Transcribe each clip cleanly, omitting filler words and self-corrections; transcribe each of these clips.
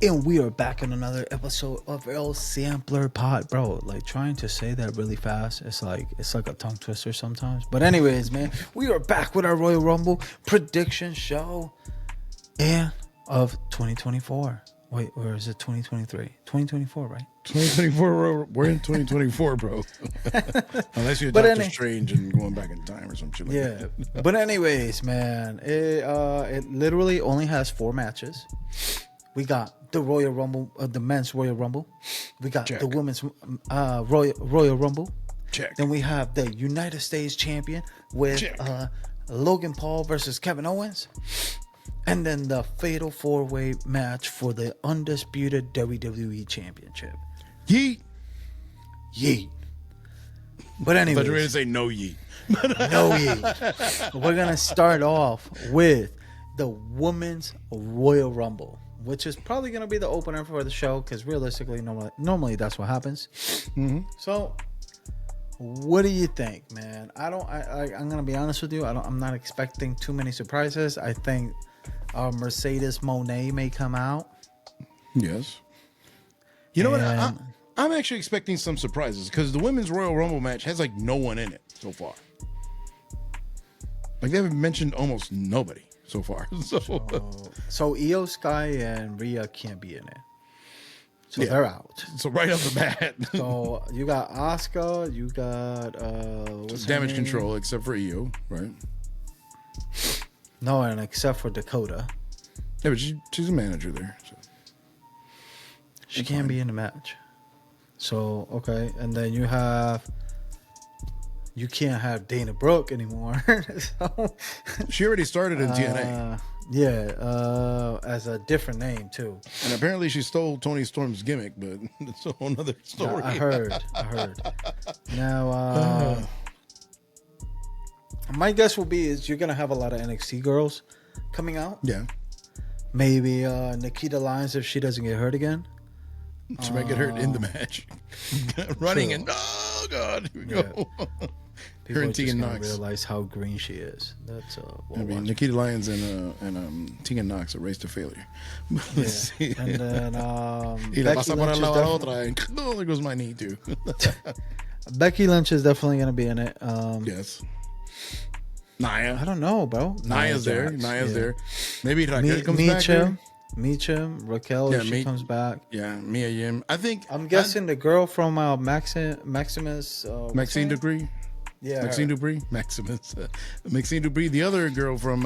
And we are back in another episode of El Sampler Pod, bro. Like trying to say that really fast, it's like a tongue twister sometimes. But anyways, man, we are back with our Royal Rumble prediction show and of 2024. Wait, or is it 2023? 2024, right? 2024. We're in 2024, bro. Unless you're Doctor Strange and going back in time or some shit like that. Yeah. But anyways, man, it literally only has 4 matches. We got the Royal Rumble, the men's Royal Rumble. We got the women's Royal Rumble. Check. Then we have the United States champion with Logan Paul versus Kevin Owens. And then the fatal 4-way match for the undisputed WWE championship. Yeet. Yeet. But anyway. I thought you were going to say no yeet. No yeet. We're going to start off with the women's Royal Rumble, which is probably going to be the opener for the show because realistically, normally that's what happens. Mm-hmm. So, what do you think, man? I'm going to be honest with you. I'm not expecting too many surprises. I think Mercedes Moné may come out. Yes. You know what? I'm actually expecting some surprises because the women's Royal Rumble match has like no one in it so far. Like they haven't mentioned almost nobody so far. So Io Sky and Rhea can't be in it. So they're out. So right off the bat. So you got Asuka, you got what's Damage Control, except for Io, right? No, and except for Dakota. Yeah, but she's a manager there. So. She can't be in the match. So, okay. And then you can't have Dana Brooke anymore. So, she already started in TNA. Yeah, as a different name too. And apparently she stole Tony Storm's gimmick, but it's a whole nother story. I heard. Now, my guess will be is you're going to have a lot of NXT girls coming out. Yeah. Maybe Nikita Lyons if she doesn't get hurt again. She might get hurt in the match. Running and, oh, God, here we go. People are just going to realize how green she is. That's Nikita Lyons and Tegan Knox, a race to failure. Let's see. And then there goes my knee, too. Becky Lynch is definitely going to be in it. Yes. Nia. I don't know, bro. Nia's there. There. Maybe Raquel comes back. Meacham, Raquel, if she comes back. Yeah, Mia Yim. I'm guessing the girl from Maximus. Maxine Dupree. Yeah. Maxine Dupree. Maximus. Maxine Dupree. The other girl from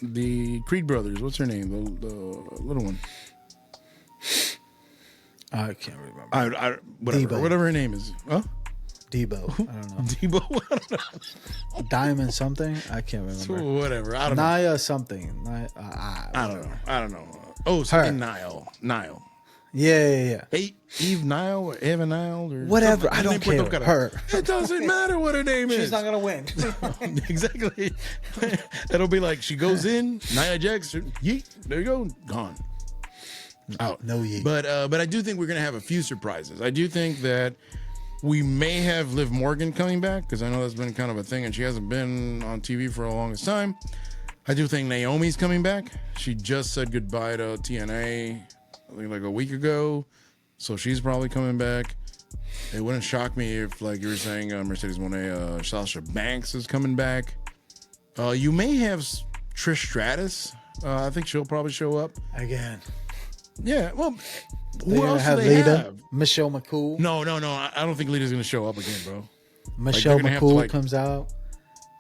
the Creed brothers. What's her name? The little one. I can't remember. Whatever her name is. Huh? Debo. I don't know. Debo? I don't know. Diamond something? I can't remember. So whatever. I don't know. Nia something. I don't know. Oh, something Nile. Yeah. Hey, Eve Nile or Eva Nile or whatever. I don't care. Her. It doesn't matter what her name is. She's not gonna win. Exactly. It'll be like she goes in, Nia Jax, yeet, there you go, gone. Out. No yeet. But I do think we're gonna have a few surprises. I do think that we may have Liv Morgan coming back because I know that's been kind of a thing and she hasn't been on TV for the longest time. I do think Naomi's coming back. She just said goodbye to TNA, I think like a week ago. So she's probably coming back. It wouldn't shock me if, like you were saying, Mercedes Moné, Sasha Banks is coming back. You may have Trish Stratus. I think she'll probably show up. Again. Yeah, well, who else do they have? Michelle McCool. No. I don't think Lita's going to show up again, bro. Michelle McCool comes out.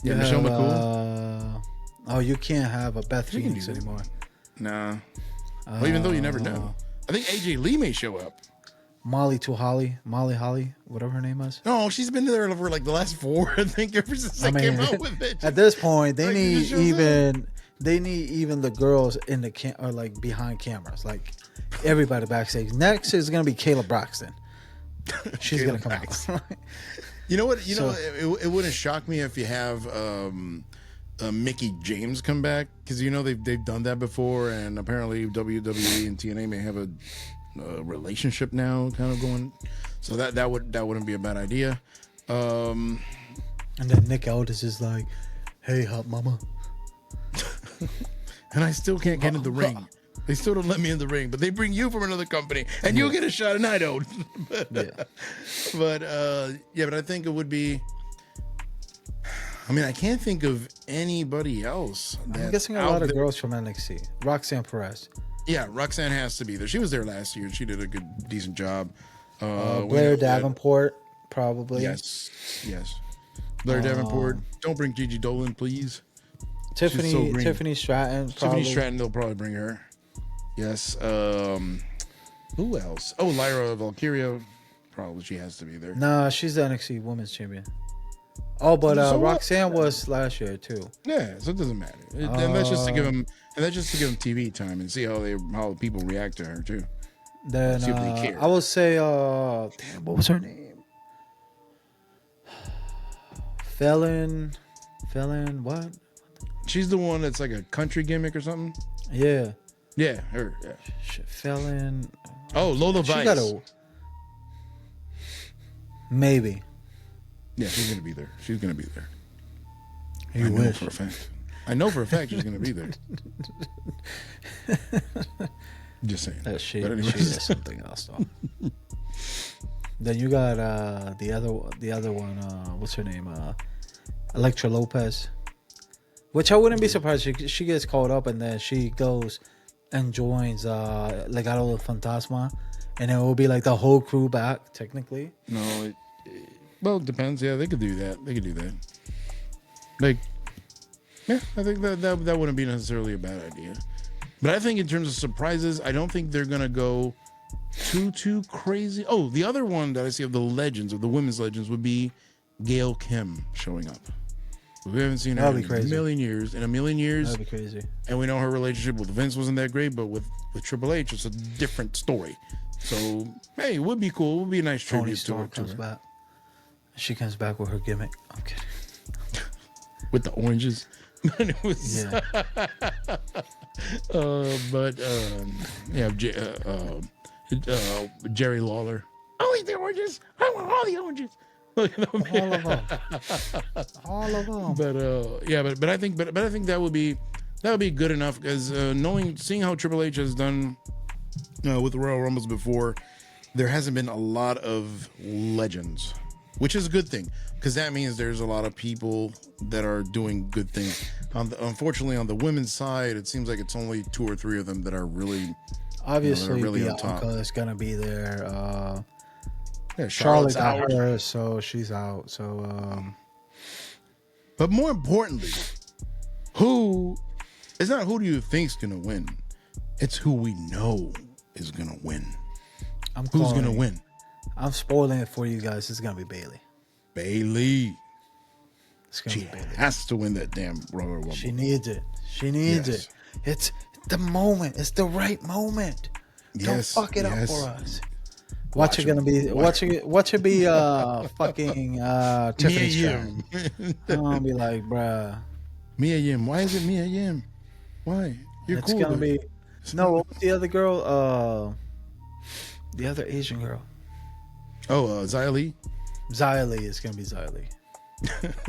Yeah, Michelle McCool. Oh, you can't have a Beth Phoenix anymore. Nah. Well, even though you never know. I think AJ Lee may show up. Molly Holly, whatever her name was. No, she's been there for like the last 4, I think, ever since I came out with it. At this point, they need even the girls in the or like behind cameras, like everybody backstage. Next is gonna be Kayla Braxton. She's gonna come out. You know what? It wouldn't shock me if you have Mickie James come back because they've done that before, and apparently WWE and TNA may have a relationship now, kind of going. So that wouldn't be a bad idea. And then Nick Aldis is like, "Hey, hot mama," and I still can't get in the ring. They still don't let me in the ring, but they bring you from another company, and you'll get a shot, and I don't. But I think it would be. I mean, I can't think of anybody else. I'm guessing a lot of girls from NXT. Roxanne Perez. Yeah, Roxanne has to be there. She was there last year. She did a decent job. Blair Davenport, probably. Yes. Blair Davenport. Don't bring Gigi Dolan, please. Tiffany Stratton. Probably. Tiffany Stratton, they'll probably bring her. Yes. Who else? Oh, Lyra Valkyria. Probably she has to be there. Nah, she's the NXT Women's Champion. Oh, but Roxanne was last year too. Yeah, so it doesn't matter. And that's just to give them TV time and see how people react to her too. Then see if they care. I would say, what was her name? Felon, what? She's the one that's like a country gimmick or something. Yeah, her. Yeah, Felon. Oh, Lola Vice. Maybe. Yeah, she's gonna be there. You wish. For a fact. I know for a fact she's gonna be there. Just saying. That she is something else though. Then you got the other one. What's her name? Elektra Lopez. Which I wouldn't be surprised. She gets called up and then she goes and joins Legado del Fantasma, and it will be like the whole crew back technically. No, well, it depends. Yeah, they could do that. Like, yeah, I think that wouldn't be necessarily a bad idea. But I think in terms of surprises, I don't think they're gonna go too crazy. Oh, the other one that I see of the women's legends would be Gail Kim showing up. We haven't seen her in a million years. That'd be crazy. And we know her relationship with Vince wasn't that great, but with Triple H, it's a different story. So, hey, it would be cool. It would be a nice tribute to her. Back. She comes back with her gimmick. I'm kidding. With the oranges. It was, Jerry Lawler. Only the oranges. I want all the oranges. All of them. But I think that would be good enough because seeing how Triple H has done with the Royal Rumbles before, there hasn't been a lot of legends, which is a good thing because that means there's a lot of people that are doing good things. Unfortunately, on the women's side, it seems like it's only 2 or 3 of them that are really obviously really on top. Bianca is gonna be there. Charlotte's got out. her, so she's out. So, but more importantly, it's not who do you think's gonna win? It's who we know is gonna win. Who's gonna win? I'm spoiling it for you guys. It's gonna be Bayley. It's gonna be Bayley. Has to win that damn Royal Rumble. She needs it. It. It's the moment. It's the right moment. Don't fuck it up for us. Watch it be fucking Tiffany Stratton. I'm gonna be like, bruh. Mia Yim. Why is it Mia Yim? Why? You're it's cool. Gonna be no. What was the other girl? The other Asian girl. Oh, Xia Li. Xia Li is gonna be Xia Li.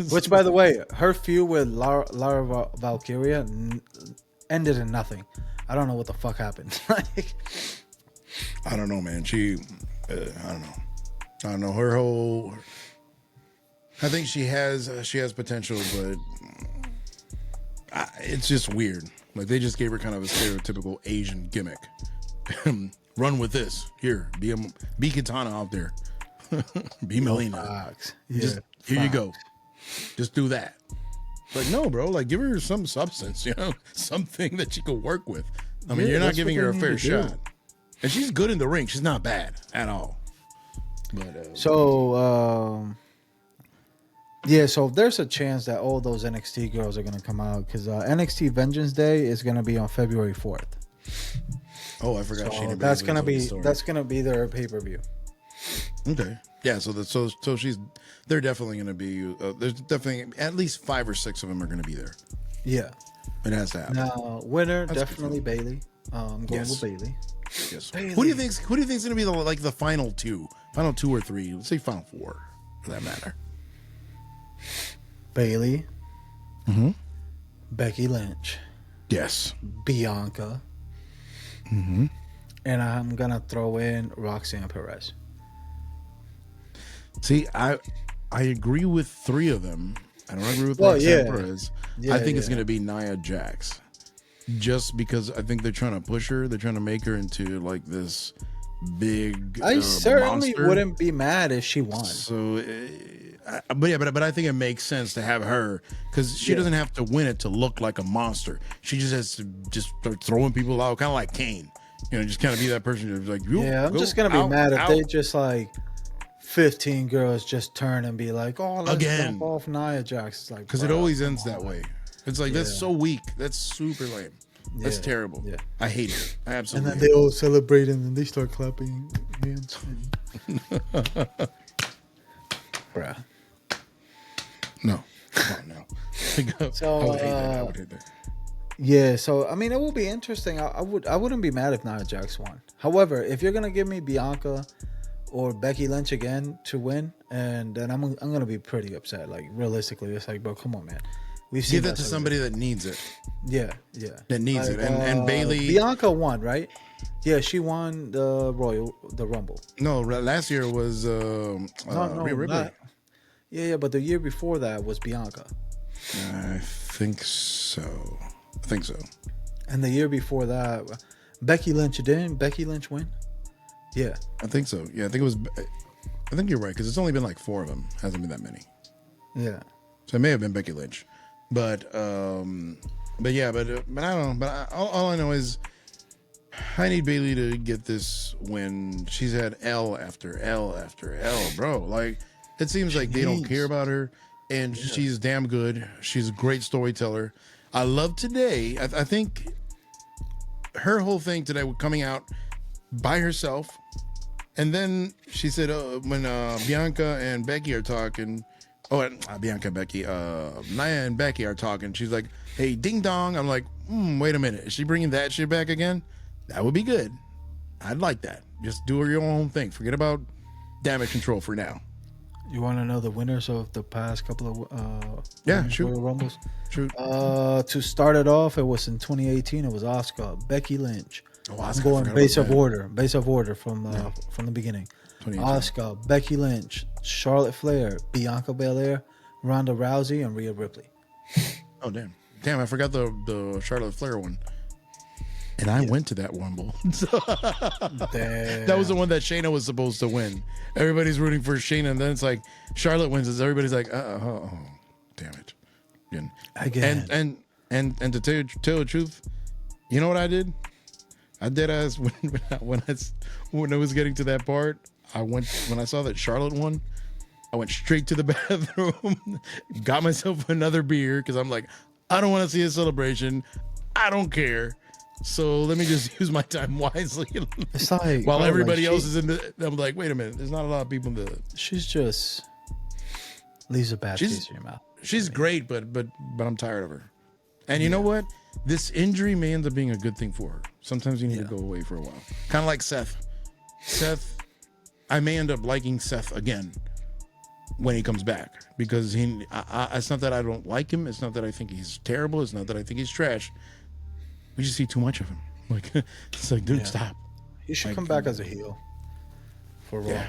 Which, by the way, her feud with Lara Valkyria ended in nothing. I don't know what the fuck happened. I don't know, man. I don't know. Her whole. I think she has potential, but it's just weird. Like they just gave her kind of a stereotypical Asian gimmick. Run with this. Here, be Katana out there. Be Melina. Here you go. Just do that. Like no, bro. Like give her some substance. Something that she could work with. I mean, you're not giving her a fair shot. And she's good in the ring. She's not bad at all. But so there's a chance that all those NXT girls are gonna come out because NXT Vengeance Day is gonna be on February 4th. Oh, I forgot. So that's gonna be their pay-per-view. Okay. Yeah. So they're definitely gonna be. There's definitely at least 5 or 6 of them are gonna be there. Yeah. It has to happen. Now, winner definitely Bayley. I'm going with Bayley. Yes. Bayley. Who do you think's gonna be the final 2 or 3? Let's say final 4 for that matter. Bayley. Becky Lynch. Yes. Bianca. Mm-hmm. And I'm gonna throw in Roxanne Perez. See, I agree with 3 of them. I don't agree with Well, Roxanne yeah. Perez. Yeah, I think it's yeah. going to be Nia Jax. Just because I think they're trying to push her. They're trying to make her into like this big I certainly monster. wouldn't be mad if she won. So, but I think it makes sense to have her because she doesn't have to win it to look like a monster. She just has to just start throwing people out, kind of like Kane. You know, just kind of be that person who's like, Yeah, I'm just gonna be mad if they just like 15 girls just turn and be like, oh, let's Again. dump off Nia Jax. It's like, because it bro, always come ends on. that way. It's like that's so weak. That's super lame. That's terrible. Yeah. I hate it. I And absolutely. then they all celebrate and then they start clapping hands. Bruh. No, come on now. So, I would hate that. I would hate that. Yeah, so I mean, it will be interesting. I wouldn't be mad if Nia Jax won. However, if you're gonna give me Bianca or Becky Lynch again to win, and then I'm gonna be pretty upset. Like realistically, it's like, bro, come on, man. We've seen Give that to somebody that needs it. Yeah. That needs Like, it. And Bailey. Bianca won, right? Yeah, she won the Rumble. No, last year was No, Rhea Ripley. Yeah, but the year before that was Bianca. I think so. And the year before that, Becky Lynch. Didn't Becky Lynch win? Yeah. I think so. Yeah, I think it was. I think you're right because it's only been like 4 of them. Hasn't been that many. Yeah. So it may have been Becky Lynch, but I don't know. But all I know is I need Bailey to get this win. She's had L after L after L, bro. Like it seems like they don't care about her, and she's damn good. She's a great storyteller. I love today. I think her whole thing today was coming out by herself, and then she said when Bianca and Becky are talking. Bianca and Becky, Nia and Becky are talking. She's like, "Hey, ding dong." I'm like, wait a minute. Is she bringing that shit back again? That would be good. I'd like that. Just do your own thing. Forget about Damage Control for now. You want to know the winners of the past couple of shoot. Royal Rumbles? Shoot. To start it off, it was in 2018. It was Asuka, Becky Lynch. I'm going base of order from the beginning. Asuka, Becky Lynch, Charlotte Flair, Bianca Belair, Ronda Rousey, and Rhea Ripley. Oh damn! I forgot the Charlotte Flair one. And I went to that Rumble. That was the one that Shayna was supposed to win. Everybody's rooting for Shayna, and then it's like Charlotte wins. And everybody's like, damn it. Again. And to tell the truth, you know what I did? I did as when I was getting to that part. When I saw that Charlotte won, I went straight to the bathroom, got myself another beer because I'm like, I don't want to see a celebration. I don't care. So let me just use my time wisely. It's like while everybody else is in the, I'm like, wait a minute. There's not a lot of people in the. She's just leaves a bad taste in your mouth. She's great, but I'm tired of her. And you know what? This injury may end up being a good thing for her. Sometimes you need to go away for a while. Kind of like Seth. I may end up liking Seth again when he comes back because it's not that I don't like him. It's not that I think he's terrible. It's not that I think he's trash. We just see too much of him. Like it's like, dude, stop. He should come back as a heel for Raw. Yeah.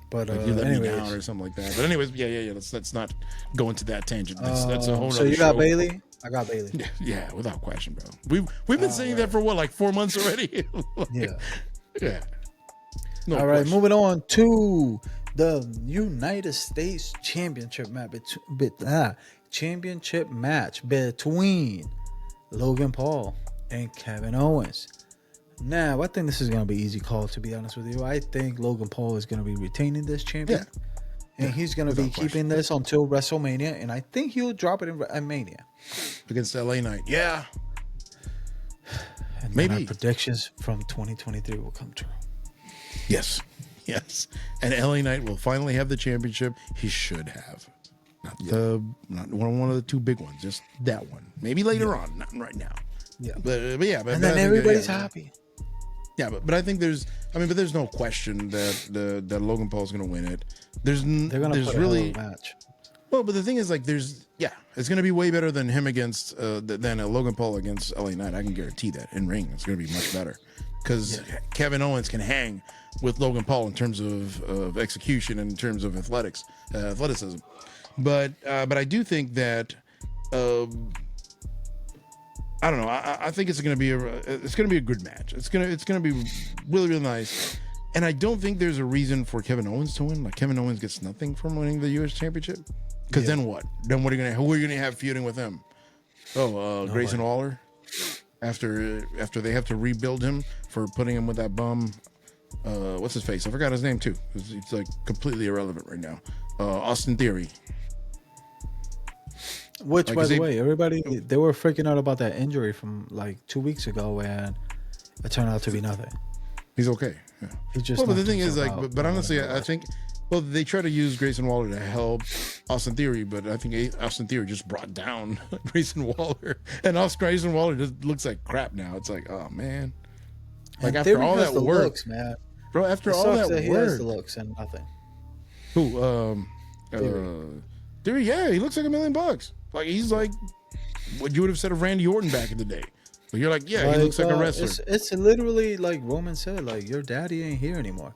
But like you let me down or something like that. But anyways, yeah. Let's not go into that tangent. That's a whole. So you got Bailey? I got Bailey. Yeah, without question, bro. We've been saying that for what, like 4 months already. Yeah. No all right, moving on to the United States Championship match between Logan Paul and Kevin Owens. Now, I think this is going to be easy call, to be honest with you. I think Logan Paul is going to be retaining this champion. Yeah. And he's going to be keeping this until WrestleMania. And I think he'll drop it in Mania. Against LA Knight. Yeah. And maybe our predictions from 2023 will come true. Yes. And LA Knight will finally have the championship. He should have. Not one of the 2 big ones, just that one. Maybe later on, not right now. Yeah. But and then everybody's happy. Yeah, but I think there's no question that Logan Paul's going to win it. They're going to put really a match. Well, but the thing is, like, it's going to be way better than him against than Logan Paul against LA Knight. I can guarantee that in ring, it's going to be much better because Kevin Owens can hang with Logan Paul in terms of execution and in terms of athleticism. But I do think that I don't know. I think it's going to be a good match. It's going to be really, really nice. And I don't think there's a reason for Kevin Owens to win. Like, Kevin Owens gets nothing from winning the U.S. Championship. Because then what? Then who are you going to have feuding with him? Grayson Waller. After they have to rebuild him for putting him with that bum. What's his face? I forgot his name too. It's like completely irrelevant right now. Austin Theory. Which, by the way, they were freaking out about that injury from like 2 weeks ago, and it turned out to be nothing. He's okay. Yeah. He just. But the thing is, like, but honestly, I think, they try to use Grayson Waller to help Austin Theory, but I think Austin Theory just brought down Grayson Waller, and Grayson Waller just looks like crap now. It's like, oh man, like, after all that work, looks, man. Bro, after all that he work, has the looks and nothing. Who? Theory, yeah, he looks like $1 million. Like, he's like what you would have said of Randy Orton back in the day. But you're like, yeah, he looks like a wrestler. It's literally like Roman said, like, your daddy ain't here anymore.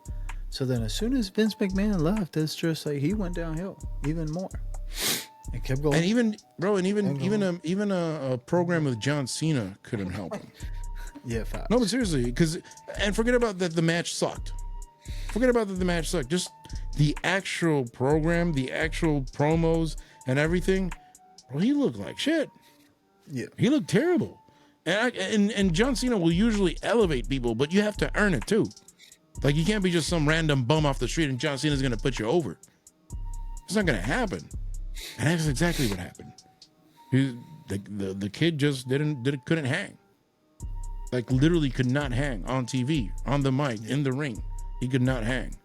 So then as soon as Vince McMahon left, it's just like he went downhill even more. It kept going. And even a program with John Cena couldn't help him. Yeah, facts. No, but seriously, and forget about that the match sucked. Just the actual program, the actual promos and everything. Well, he looked like shit. Yeah. He looked terrible. And John Cena will usually elevate people, but you have to earn it too. Like, you can't be just some random bum off the street and John Cena's going to put you over. It's not going to happen. And that's exactly what happened. The kid just couldn't hang. Like, literally could not hang on TV, on the mic, in the ring. He could not hang.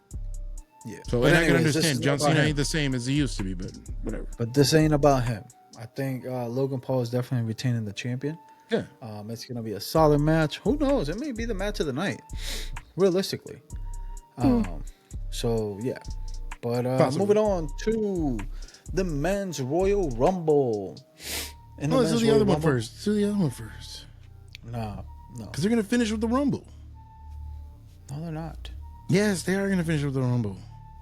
Yeah. So, and I can understand John Cena ain't the same as he used to be, but whatever. But this ain't about him. I think Logan Paul is definitely retaining the champion. Yeah. It's going to be a solid match. Who knows? It may be the match of the night, realistically. So, yeah. But moving on to the men's Royal Rumble. Let's do the other one first. No. Because they're going to finish with the Rumble. No, they're not. Yes, they are going to finish with the Rumble.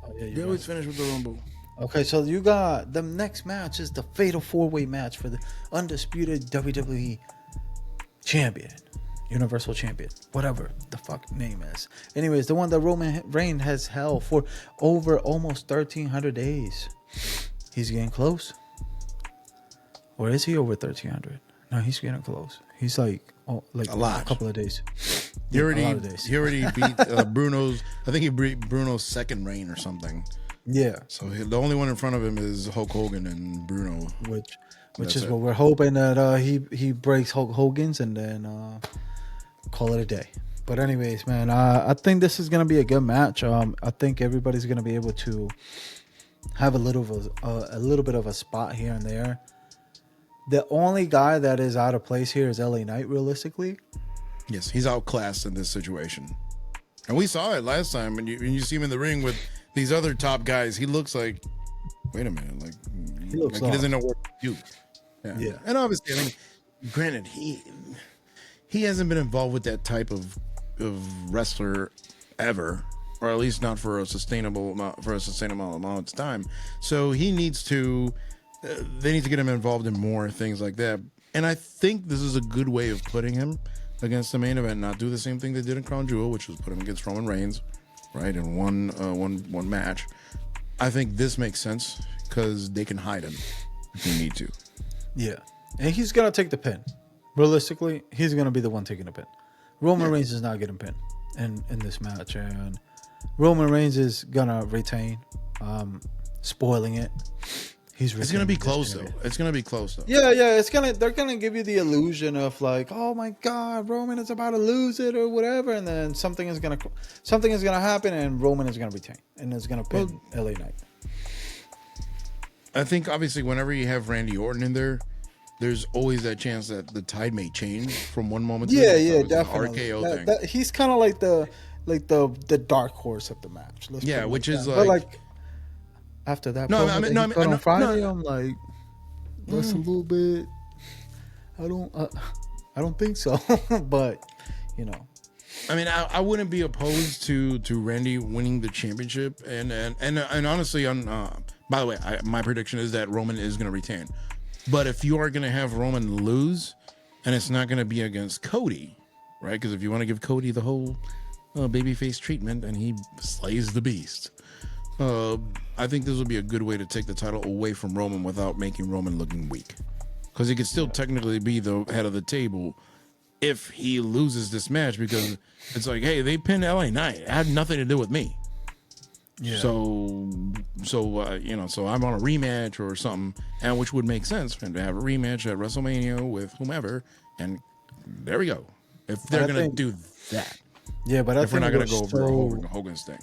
Oh, yeah, they always finish with the Rumble. Okay, so you got the next match is the Fatal 4-Way match for the undisputed WWE champion, Universal Champion, whatever the fuck name is. Anyways, the one that Roman Reigns has held for over almost 1,300 days. He's getting close. Or is he over 1,300? No, he's getting close. He's like a couple of days. He already beat Bruno's. I think he beat Bruno's second reign or something. Yeah. So the only one in front of him is Hulk Hogan and Bruno. Which is what we're hoping that he breaks Hulk Hogan's and then call it a day. But anyways, man, I think this is gonna be a good match. I think everybody's gonna be able to have a little bit of a spot here and there. The only guy that is out of place here is LA Knight, realistically. Yes, he's outclassed in this situation, and we saw it last time. When you see him in the ring with these other top guys, he looks like, wait a minute, like he doesn't know what to do. Yeah. And obviously, I mean, granted, he hasn't been involved with that type of wrestler ever, or at least not for a sustainable amount of time. So he needs to. They need to get him involved in more things like that. And I think this is a good way of putting him against the main event. Not do the same thing they did in Crown Jewel, which was put him against Roman Reigns, right, in one match. I think this makes sense because they can hide him if they need to. Yeah, and he's gonna take the pin. Realistically, he's gonna be the one taking the pin. Roman Reigns is not getting pinned in this match, and Roman Reigns is gonna retain, spoiling it. It's gonna be close though. It's gonna be close though. Yeah. They're gonna give you the illusion of like, oh my God, Roman is about to lose it or whatever, and then something is gonna happen, and Roman is gonna retain, and is gonna pin LA Knight. I think obviously whenever you have Randy Orton in there, there's always that chance that the tide may change from one moment to the next. Yeah, definitely. RKO thing. He's kind of like the dark horse of the match. Which is like after that No, promo I mean, that no, I he mean, cut on no, Friday, no. I'm like, that's a little bit. I don't think so. But you know, I mean, I wouldn't be opposed to Randy winning the championship, and honestly, on by the way, my prediction is that Roman is going to retain. But if you are going to have Roman lose, and it's not going to be against Cody, right? Because if you want to give Cody the whole babyface treatment and he slays the beast, I think this would be a good way to take the title away from Roman without making Roman looking weak. Because he could still technically be the head of the table if he loses this match, because it's like, hey, they pinned LA Knight. It had nothing to do with me. Yeah. So I'm on a rematch or something, and which would make sense for him to have a rematch at WrestleMania with whomever, and there we go. If they're gonna do that, yeah, but if we're not gonna go over Hogan's thing,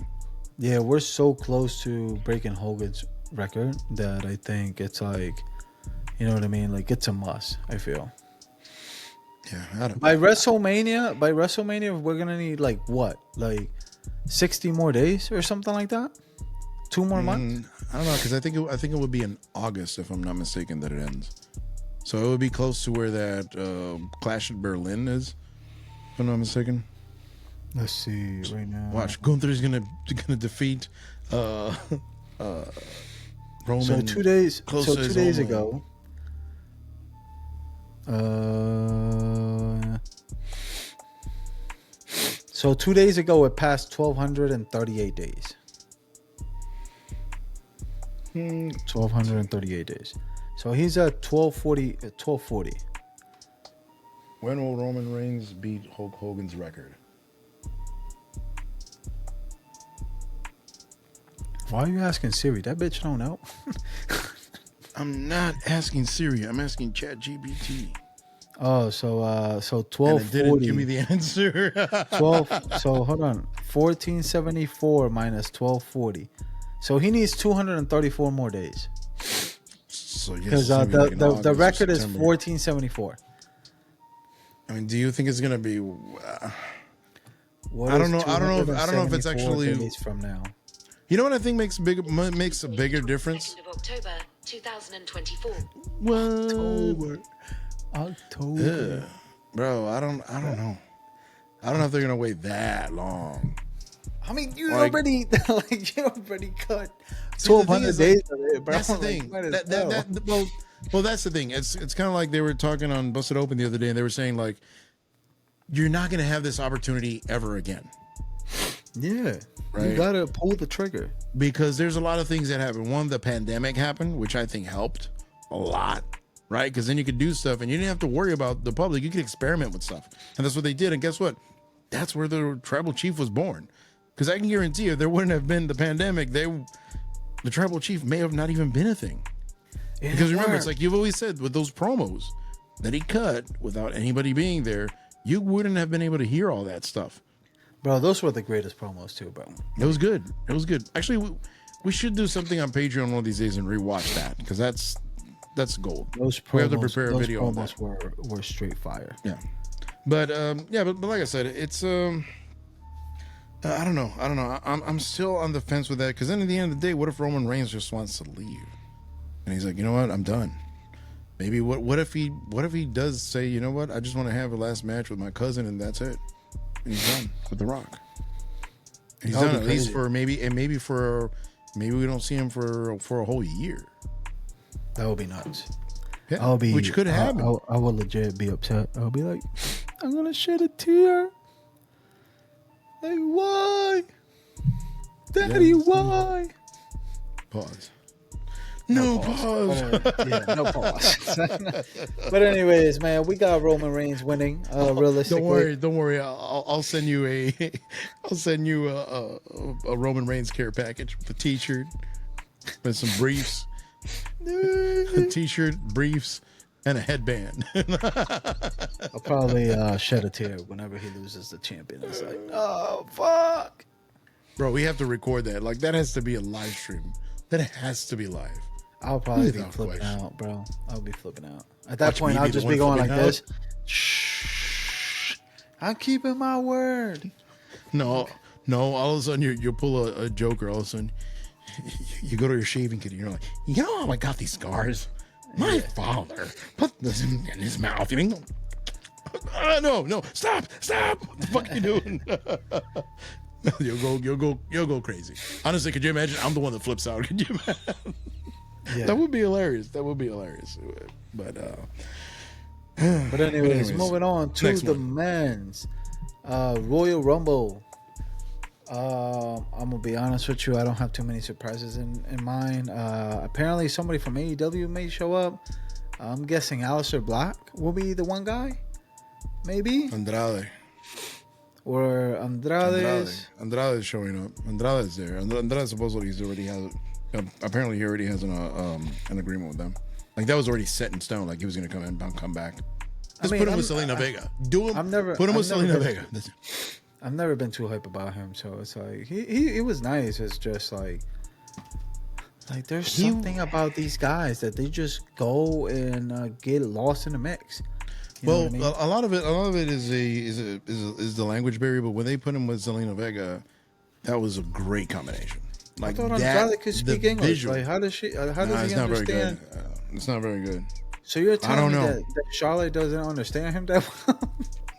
yeah, we're so close to breaking Hogan's record that I think it's like, you know what I mean? Like it's a must. I feel. Yeah. By WrestleMania, we're gonna need like what, like 60 more days or something like that. 2 more months. I don't know, because I think it would be in August, if I'm not mistaken, that it ends. So it would be close to where that Clash at Berlin is, if I'm not mistaken. Let's see right now. Watch, Gunther's gonna defeat Roman. So 2 days. So 2 days ago. So 2 days ago, it passed 1,238 days. 1,238 days. So he's at 1240. When will Roman Reigns beat Hulk Hogan's record? Why are you asking Siri? That bitch don't know. I'm not asking Siri. I'm asking ChatGPT. Oh, so 1240. And it didn't give me the answer. 12. So hold on. 1474 minus 1240. So he needs 234 more days. So because the record is 1474. I mean, do you think it's gonna be? I don't know. I don't know if it's actually days from now. You know what I think makes a bigger difference? 2nd of October 2024. What? October. Bro, I don't know. I don't know if they're gonna wait that long. I mean, you already cut 1,200 days of it, bro. That's the thing. Well, that's the thing. It's kind of like they were talking on Busted Open the other day, and they were saying like, you're not gonna have this opportunity ever again. Yeah, right? You gotta pull the trigger because there's a lot of things that happen. One, the pandemic happened, which I think helped a lot, right? Because then you could do stuff, and you didn't have to worry about the public. You could experiment with stuff, and that's what they did. And guess what? That's where the tribal chief was born. Because I can guarantee you, there wouldn't have been the pandemic. The tribal chief may have not even been a thing. Because remember, it's like you've always said with those promos that he cut without anybody being there, you wouldn't have been able to hear all that stuff. Bro, those were the greatest promos too, bro. It was good. It was good. Actually, we should do something on Patreon one of these days and rewatch that, because that's gold. Those promos, we have to prepare a video on that. Were straight fire. Yeah. But but like I said, it's I don't know. I'm still on the fence with that, because then at the end of the day, what if Roman Reigns just wants to leave? And he's like, you know what? I'm done. Maybe what if he does say, you know what? I just want to have a last match with my cousin, and that's it. And he's done with The Rock. And he's done at least for maybe we don't see him for a whole year. That would be nuts. Yeah, which could happen. I would legit be upset. I'll be like, I'm gonna shed a tear. Like, why? Daddy, why? Pause. No pause. No pause. But anyways, man, we got Roman Reigns winning. Realistically, Don't worry. I'll send you a Roman Reigns care package with a T-shirt and some briefs, a T-shirt, briefs, and a headband. I'll probably shed a tear whenever he loses the champion. It's like, oh fuck, bro. We have to record that. Like, that has to be a live stream. That has to be live. I'll probably be flipping out, bro. I'll be flipping out. At that point, I'll just be going like this. Shh. I'm keeping my word. No. All of a sudden, you'll pull a Joker. All of a sudden, you go to your shaving kit and you're like, you know how I got these scars? My father put this in his mouth. You know, no, stop! What the fuck are you doing? You'll go crazy. Honestly, could you imagine? I'm the one that flips out. Could you imagine? Yeah. That would be hilarious. But anyways, moving on to Next the one. men's Royal Rumble. I'm gonna be honest with you. I don't have too many surprises in mind. Apparently, somebody from AEW may show up. I'm guessing Aleister Black will be the one guy, maybe, Andrade Andrade's. is showing up. Andrade is there. Andrade supposedly apparently he already has an agreement with them. Like that was already set in stone. Like he was gonna come in and come back. Just put him with Selena Vega. Put him with Selena Vega. I've never been too hype about him, so it's like he was nice. It's just like there's something about these guys that they just go and get lost in the mix. You know what I mean? a lot of it is the language barrier. But when they put him with Selena Vega, that was a great combination. Like I thought that, Andrade could speak English. visual. Like how does he understand? Very good. It's not very good. So you're telling me know. that Charlotte doesn't understand him that well?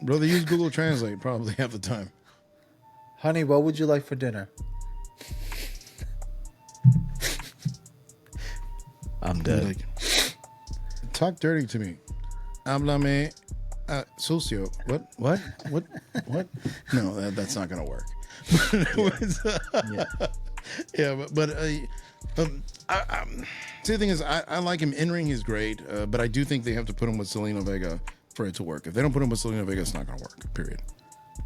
Bro, they use Google Translate probably half the time. Honey, what would you like for dinner? I'm dead. Like, talk dirty to me. Háblame sucio. What? No, that's not gonna work. Yeah, but see, the thing is, I like him in ring. He's great, but I do think they have to put him with Selena Vega for it to work. If they don't put him with Selena Vega, it's not gonna work. Period.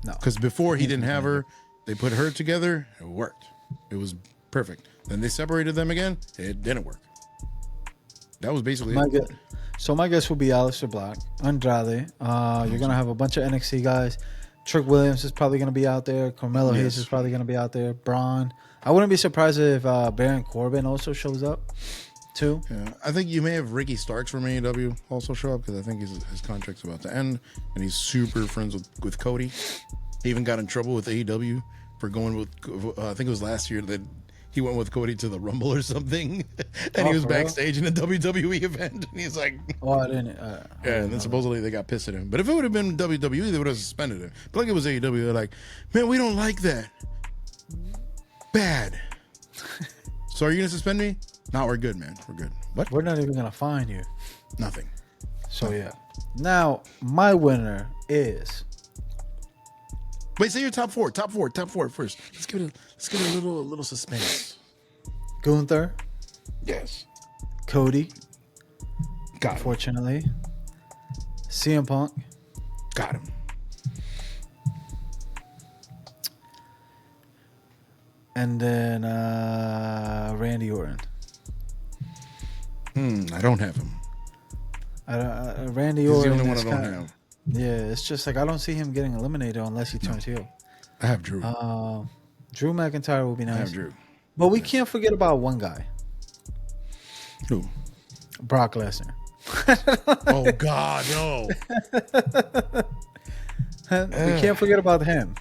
No, because before he didn't have her, they put her together. It worked. It was perfect. Then they separated them again. It didn't work. That was basically it. So my guess will be Aleister Black, Andrade. You're gonna have a bunch of NXT guys. Trick Williams is probably gonna be out there. Carmelo Hayes is probably gonna be out there. Braun. I wouldn't be surprised if Baron Corbin also shows up too. Yeah, I think you may have Ricky Starks from AEW also show up because I think his contract's about to end, and he's super friends with Cody. He even got in trouble with AEW for going with I think it was last year that he went with Cody to the Rumble or something, and he was backstage in a WWE event, and he's like, "Oh, I didn't." And then supposedly they got pissed at him. But if it would have been WWE, they would have suspended him. But like it was AEW, they're like, "Man, we don't like that. Bad." So are you gonna suspend me? No, we're good, man. We're good. What? We're not even gonna fine you. Nothing. So yeah. Now my winner is. Wait, say your top four first. Let's give it a little suspense. Gunther. Yes. Cody. Got him. Unfortunately. CM Punk. Got him. And then Randy Orton. I don't have him. Randy He's Orton. the only one I don't have. Yeah, it's just like I don't see him getting eliminated unless he turns heel. I have Drew. Drew McIntyre will be nice. I have Drew. But we can't forget about one guy. Who? Brock Lesnar. Oh God, no. We can't forget about him.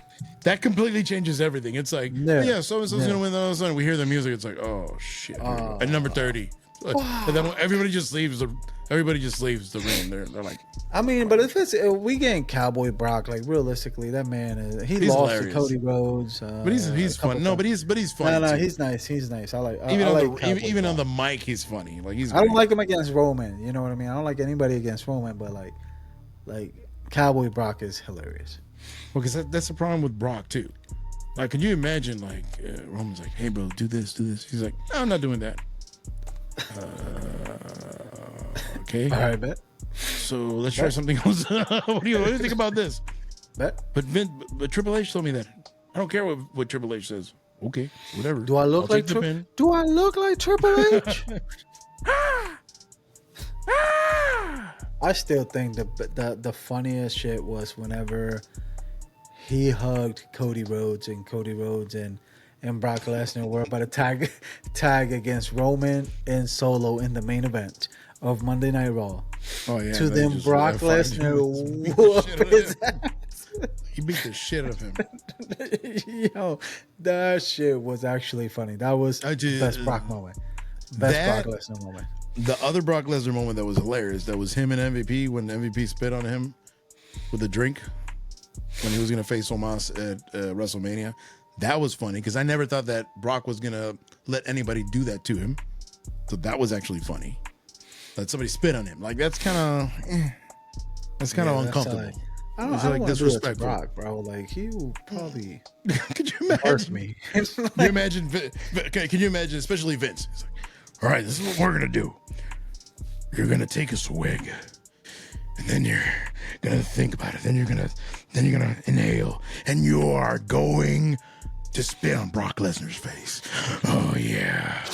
That completely changes everything. It's like, so-and-so's going to win. All of a sudden, we hear the music. It's like, oh, shit. At number 30. And then everybody just leaves the ring. They're like, I mean, but if we getting Cowboy Brock, like realistically, that man is he's lost hilarious. to Cody Rhodes. But he's fun. No, but he's fun. No, he's nice. He's nice. I like even on the mic, he's funny. Like I don't like him against Roman. You know what I mean? I don't like anybody against Roman, but like Cowboy Brock is hilarious. Well, because that's the problem with Brock too. Like, can you imagine? Like Roman's like, "Hey, bro, do this." He's like, "No, I'm not doing that." Okay. All right, bet. So let's try something else. What do you think about this? Bet. But Triple H told me that. I don't care what Triple H says. Okay, whatever. Do I look like Triple H? I still think the funniest shit was whenever he hugged Cody Rhodes and Brock Lesnar were about to tag against Roman and Solo in the main event of Monday Night Raw. Oh yeah. To them, Brock Lesnar whooped his ass. He beat the shit out of him. Yo, that shit was actually funny. That was the best Brock moment. Best Brock Lesnar moment. The other Brock Lesnar moment that was hilarious, that was him and MVP when MVP spit on him with a drink when he was going to face Omos at WrestleMania. That was funny because I never thought that Brock was going to let anybody do that to him. So that was actually funny. That somebody spit on him. Like, that's kind of uncomfortable. I don't like disrespectful. Brock, bro. Like, he will probably could you imagine me? Can you imagine? Can you imagine, especially Vince? He's like, all right, this is what we're gonna do. You're gonna take a swig, and then you're gonna think about it. Then you're gonna inhale, and you are going to spit on Brock Lesnar's face. Oh yeah.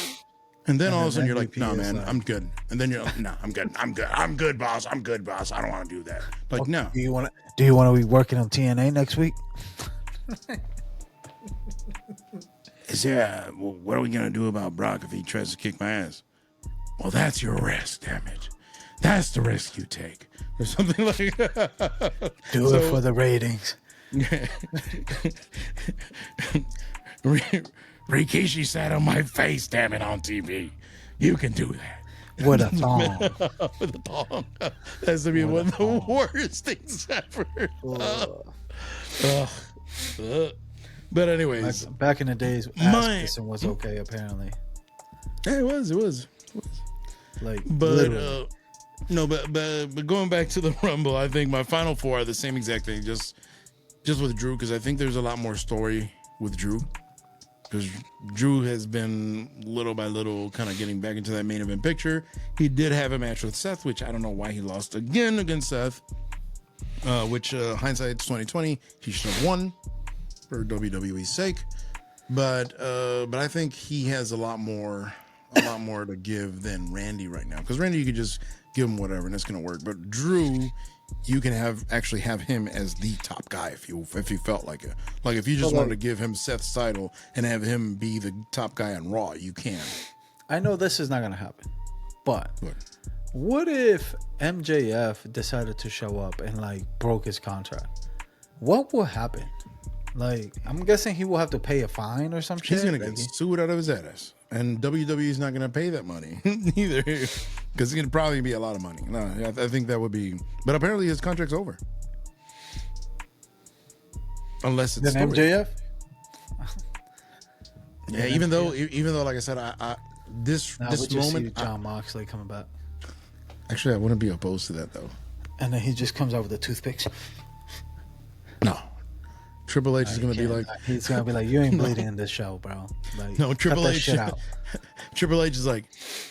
And then all of a sudden you're like, no, man, I'm good. And then you're like, no, I'm good. I'm good, boss. I don't want to do that. Like, okay, no. Do you want to be working on TNA next week? What are we going to do about Brock if he tries to kick my ass? Well, that's your risk, damn it. That's the risk you take. Or something like that. Do it for the ratings. Rikishi sat on my face, damn it, on TV. You can do that. With a thong. With a thong. That's to be one of the worst things ever. But anyways. Back in the days, ass kissing was okay, apparently. Yeah, it was. Like, but going back to the Rumble, I think my final four are the same exact thing, just with Drew, because I think there's a lot more story with Drew. Because Drew has been little by little kind of getting back into that main event picture. He did have a match with Seth, which I don't know why he lost again against Seth. Which hindsight's 2020, he should have won for WWE's sake. But I think he has a lot more to give than Randy right now. Because Randy, you could just give him whatever and it's gonna work. But Drew, you can actually have him as the top guy if you felt like it. Like if you just wanted to give him Seth's title and have him be the top guy on Raw, you can. I know this is not gonna happen, but what if MJF decided to show up and like broke his contract? What will happen? Like, I'm guessing he will have to pay a fine or some shit. He's gonna get sued out of his ass, and WWE's not gonna pay that money either, because it's gonna probably be a lot of money. No, I think that would be. But apparently his contract's over, unless it's MJF. Yeah, even though, like I said, this moment, John Moxley coming back. Actually, I wouldn't be opposed to that though. And then he just comes out with the toothpicks. No. Triple H is going to be like... He's going to be like, you ain't bleeding in this show, bro. Like, no, Triple H... Shit out. Triple H is like,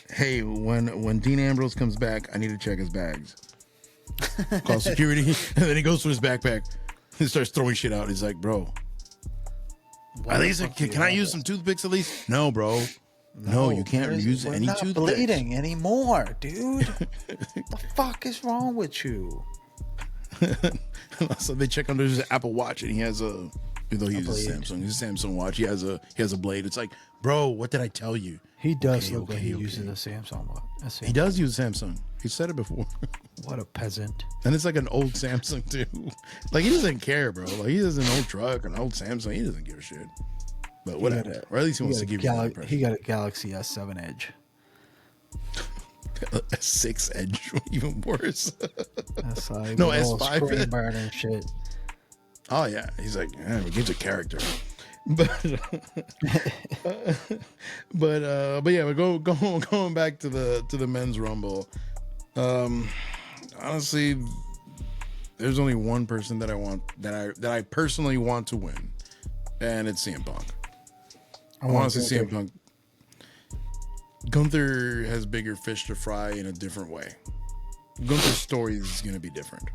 hey, when Dean Ambrose comes back, I need to check his bags. Call security. And then he goes to his backpack and starts throwing shit out. He's like, bro, at least, can I use some toothpicks at least? No, bro. No, you can't use any toothpicks. We're not bleeding anymore, dude. The fuck is wrong with you? So they check under his Apple Watch, and he has a, even though he uses Samsung, his Samsung watch, he has a blade. It's like, bro, what did I tell you? He does look like he uses a Samsung watch. He does use Samsung. He said it before. What a peasant. And it's like an old Samsung too. Like, he doesn't care, bro. Like, he has an old truck, an old Samsung. He doesn't give a shit. But whatever. Or at least he wants to give you that impression. He got a Galaxy S7 Edge. A 6 Edge, even worse. That's like no, S5 screen burning shit. Oh yeah, he's like, yeah, he gives a character. But yeah, we're going back to the men's rumble. Honestly, there's only one person that I want that I personally want to win, and it's CM Punk. I want to see CM Punk. Gunther has bigger fish to fry in a different way. Gunther's story is going to be different.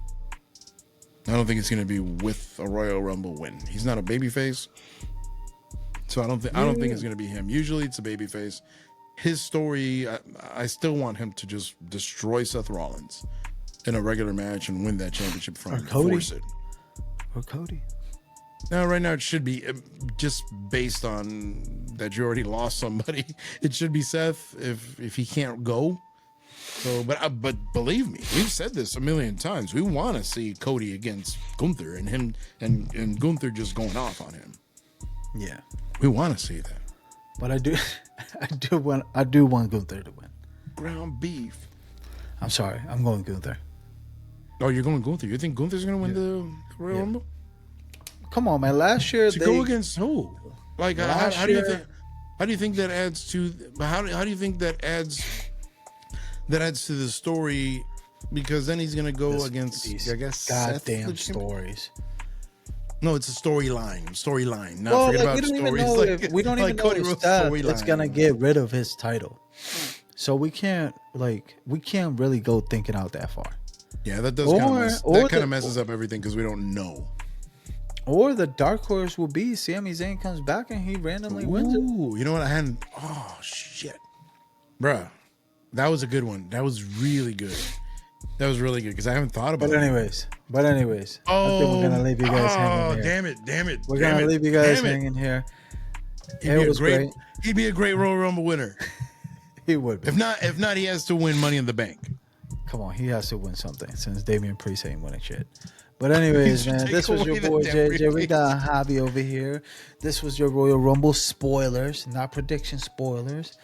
I don't think it's going to be with a Royal Rumble win. He's not a babyface, so I don't think it's going to be him. Usually, it's a babyface. His story, I still want him to just destroy Seth Rollins in a regular match and win that championship from him. Force it. Or Cody. Now, right now, it should be just based on that you already lost somebody. It should be Seth if he can't go. So, but believe me, we've said this a million times. We want to see Cody against Gunther and him and Gunther just going off on him. Yeah. We want to see that. But I do want Gunther to win. Ground beef. I'm sorry. I'm going Gunther. Oh, you're going Gunther. You think Gunther's going to win the Royal Rumble? Come on, man. Last year To go against who? Like, how do you think? How do you think that adds to? How do you think that adds? That adds to the story, because then he's gonna go against. I guess goddamn stories. No, it's a storyline. Storyline. Not Well, forget like, about stories. we don't even know if Seth is gonna get rid of his title, so we can't really go thinking out that far. Yeah, that does kind of messes up everything because we don't know. Or the dark horse will be Sami Zayn comes back and he randomly wins it. You know what? I hadn't. Oh shit, bruh, that was a good one. That was really good. That was really good because I haven't thought about it. But anyways, I think we're gonna leave you guys hanging here. Damn it! We're gonna leave you guys hanging here. It was great. He'd be a great Royal Rumble winner. He would be. If not, he has to win Money in the Bank. Come on, he has to win something since Damian Priest ain't winning shit. But anyways, man, this was your boy JJ. We got Javi over here. This was your Royal Rumble spoilers, not prediction spoilers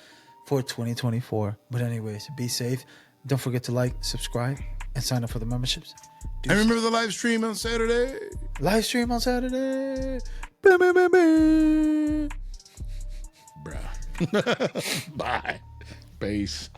for 2024. But anyways, be safe. Don't forget to like, subscribe, and sign up for the memberships. And remember the live stream on Saturday. Live stream on Saturday. Bruh. Bye. Peace.